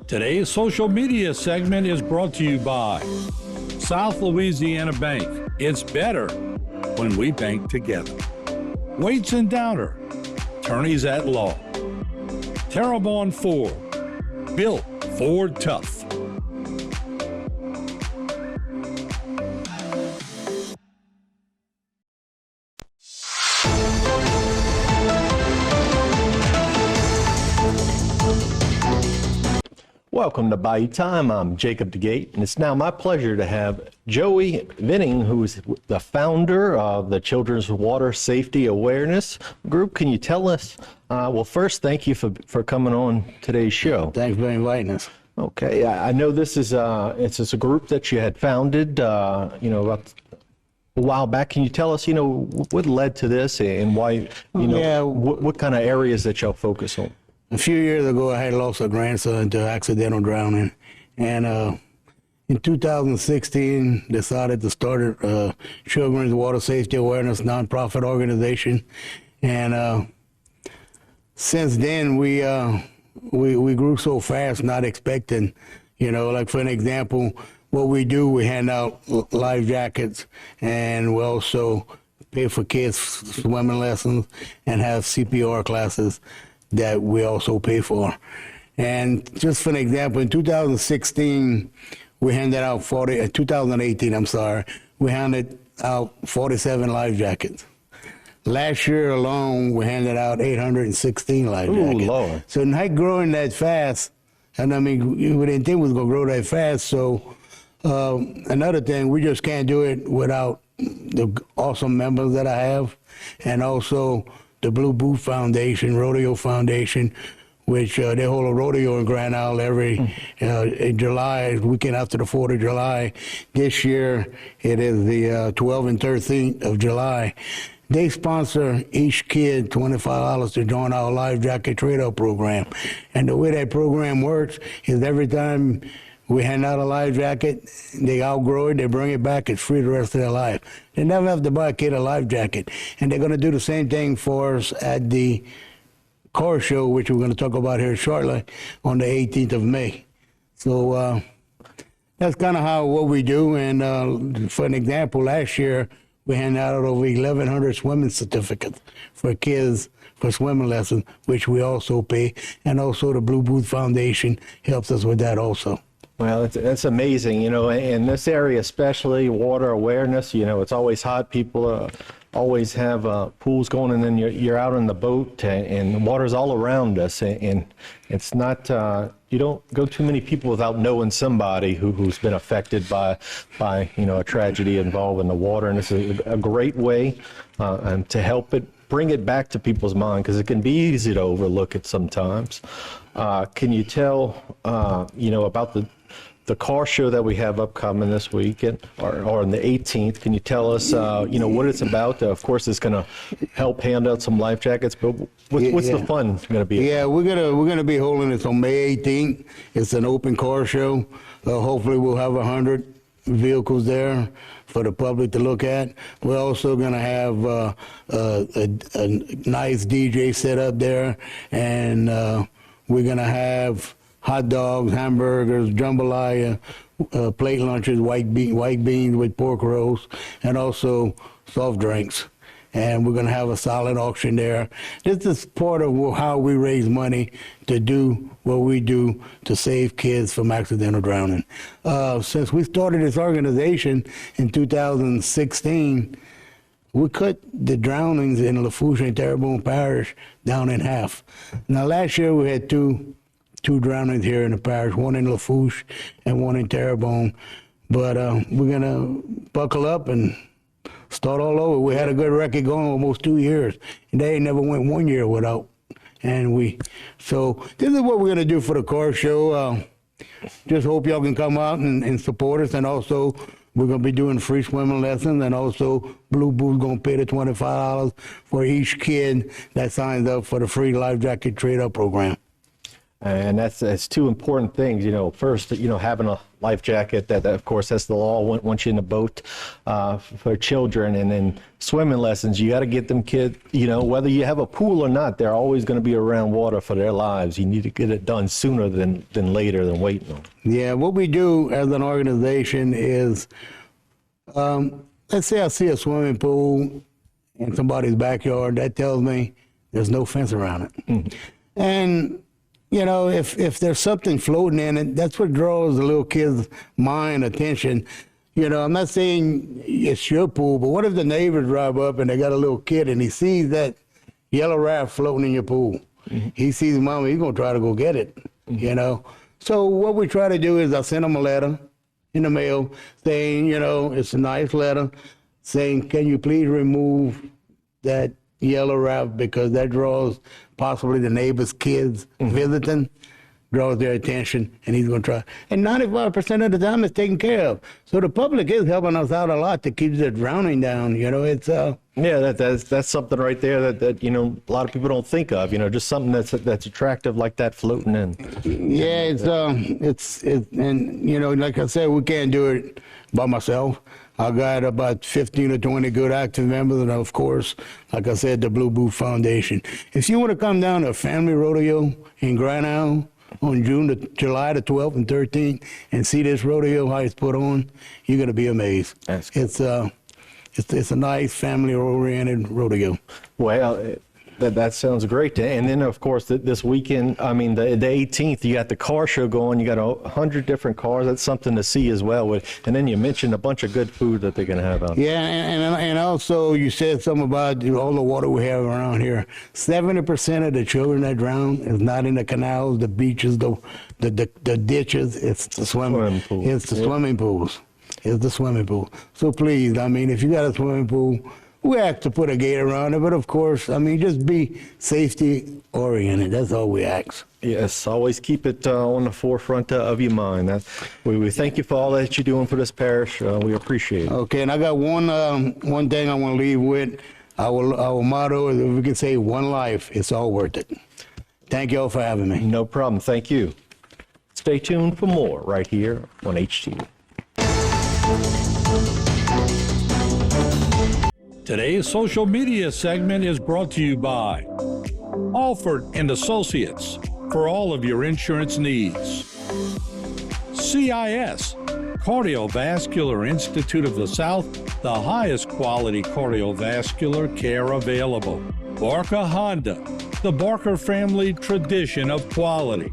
Today's social media segment is brought to you by South Louisiana Bank. It's better when we bank together. Waits and Downer, attorneys at law. Terrebonne Ford, built Ford tough. Welcome to Bayou Time. I'm Jacob DeGate, and it's now my pleasure to have Joey Vinning, who is the founder of the Children's Water Safety Awareness Group. Can you tell us, well, first, thank you for coming on today's show. Thanks for inviting us. Okay, I know this is it's a group that you had founded, about a while back. Can you tell us, what led to this and why, what kind of areas that y'all focus on? A few years ago, I had lost a grandson to accidental drowning, and in 2016, decided to start a Children's Water Safety Awareness nonprofit organization, and since then we grew so fast, not expecting, like for an example, what we do, we hand out life jackets, and we also pay for kids swimming lessons and have CPR classes that we also pay for. And just for an example, in 2016, we handed out 2018, I'm sorry, we handed out 47 life jackets. Last year alone, we handed out 816 life jackets. Lord. So not growing that fast, and I mean, we didn't think it was gonna grow that fast, so another thing, we just can't do it without the awesome members that I have, and also the Blue Boot Foundation, Rodeo Foundation, which they hold a rodeo in Grand Isle every in July, weekend after the 4th of July. This year, it is the 12th and 13th of July. They sponsor each kid $25 to join our life jacket trade-out program. And the way that program works is every time we hand out a life jacket, they outgrow it, they bring it back, it's free the rest of their life. They never have to buy a kid a life jacket. And they're gonna do the same thing for us at the car show, which we're gonna talk about here shortly, on the 18th of May. So that's kind of what we do. And for an example, last year, we handed out over 1,100 swimming certificates for kids for swimming lessons, which we also pay. And also the Blue Boot Foundation helps us with that also. Well, that's amazing, in this area, especially water awareness, it's always hot. People always have pools going, and then you're out on the boat, and the water's all around us, and it's not, you don't go too many people without knowing somebody who's been affected by a tragedy involving the water, and it's a great way to help bring it back to people's mind, because it can be easy to overlook it sometimes. Can you tell, about the car show that we have upcoming this weekend, or on the 18th? Can you tell us, what it's about? Of course, it's going to help hand out some life jackets, but what's the fun going to be? Yeah, we're gonna be holding this on May 18th. It's an open car show. Hopefully, we'll have 100 vehicles there for the public to look at. We're also going to have a nice DJ set up there, and we're going to have hot dogs, hamburgers, jambalaya, plate lunches, white beans with pork roast, and also soft drinks. And we're going to have a silent auction there. This is part of how we raise money to do what we do to save kids from accidental drowning. Since we started this organization in 2016, we cut the drownings in Lafourche and Terrebonne Parish down in half. Now, last year we had two drownings here in the parish, one in Lafourche and one in Terrebonne. But we're going to buckle up and start all over. We had a good record going almost 2 years, and they never went 1 year without. So this is what we're going to do for the car show. Just hope y'all can come out and support us. And also, we're going to be doing free swimming lessons, and also Blue Boot's going to pay the $25 for each kid that signs up for the free life jacket trade-up program. And that's two important things. First, having a life jacket that of course, that's the law once you're in the boat for children. And then swimming lessons, you got to get them kids, whether you have a pool or not, they're always going to be around water for their lives. You need to get it done sooner than later than waiting. Yeah, what we do as an organization is, let's say I see a swimming pool in somebody's backyard, that tells me there's no fence around it. Mm-hmm. And if there's something floating in it, that's what draws the little kid's mind, attention. I'm not saying it's your pool, but what if the neighbors drive up and they got a little kid and he sees that yellow raft floating in your pool? Mm-hmm. He sees mama, he's going to try to go get it, mm-hmm. So what we try to do is I send them a letter in the mail saying, it's a nice letter saying, can you please remove that yellow raft because that draws possibly the neighbor's kids mm-hmm. visiting, draws their attention, and he's going to try. And 95% of the time it's taken care of. So the public is helping us out a lot to keep the drowning down. It's yeah, that's something right there that a lot of people don't think of. Just something that's attractive like that floating in. Yeah, it's and like I said, we can't do it by myself. I got about 15 or 20 good active members, and of course, like I said, the Blue Boot Foundation. If you want to come down to a family rodeo in Grand Isle on July the 12th and 13th and see this rodeo, how it's put on, you're going to be amazed. That's cool. It's a nice family-oriented rodeo. Well, that sounds great. And then, of course, this weekend, the 18th, you got the car show going. You got 100 different cars. That's something to see as well. And then you mentioned a bunch of good food that they're going to have out there. Yeah, and also you said something about all the water we have around here. 70% of the children that drown is not in the canals, the beaches, the ditches. It's the swimming pools. It's the swimming pools. It's the swimming pool. So please, if you got a swimming pool, we have to put a gate around it, but of course, just be safety oriented. That's all we ask. Yes, always keep it on the forefront of your mind. We thank you for all that you're doing for this parish. We appreciate it. Okay, and I got one thing I want to leave with. Our motto is, if we can say one life, it's all worth it. Thank you all for having me. No problem. Thank you. Stay tuned for more right here on HTV. Today's social media segment is brought to you by Alford and Associates for all of your insurance needs. CIS, Cardiovascular Institute of the South, the highest quality cardiovascular care available. Barker Honda, the Barker family tradition of quality.